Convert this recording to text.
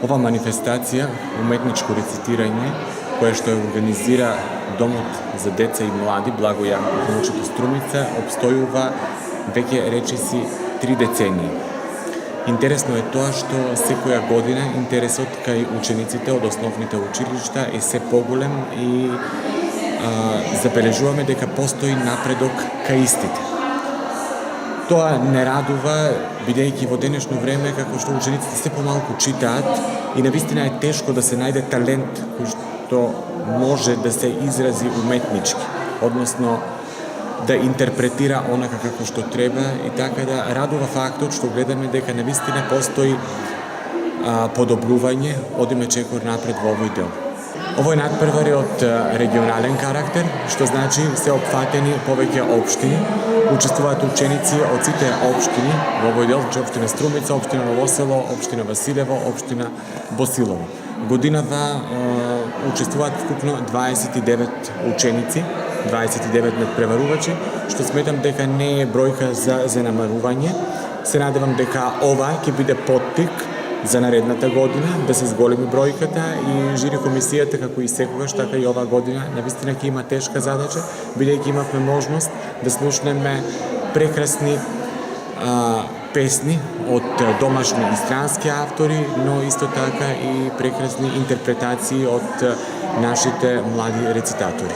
Ова манифестација, уметничко рецитирање, кое што ја организира Домот за деца и млади Благо Јанков научната Струмица, обстојува веќе речиси 3 децении. Интересно е тоа што секоја година интересот кај учениците од основните училишта е се поголем и забележуваме дека постои напредок кај истите. Тоа не радува, бидејќи во денешно време, како што учениците се помалку читаат и навистина е тешко да се најде талент кој што може да се изрази уметнички, односно да интерпретира онака како што треба, и така да радува фактот што гледаме дека навистина постои подобрување, одиме чекор напред во овој дел. Овој надпревар е од регионален карактер, што значи се опфатени повеќе општини, учествуваат ученици од сите општини во овој дел, значи општина Струмица, општина Ново село, општина Василево, општина Босилово. Годинава учествуваат вкупно 29 ученици, 29 надпреварувачи, што сметам дека не е бројка за занемарување. Се надевам дека ова ќе биде поттик за наредната година, да се зголеми бројката, и жири комисијата, како и секогаш, така и ова година, навистина ќе има тешка задача, бидејќи имавме можност да слушнеме прекрасни песни од домашни и странски автори, но исто така и прекрасни интерпретации од нашите млади рецитатори.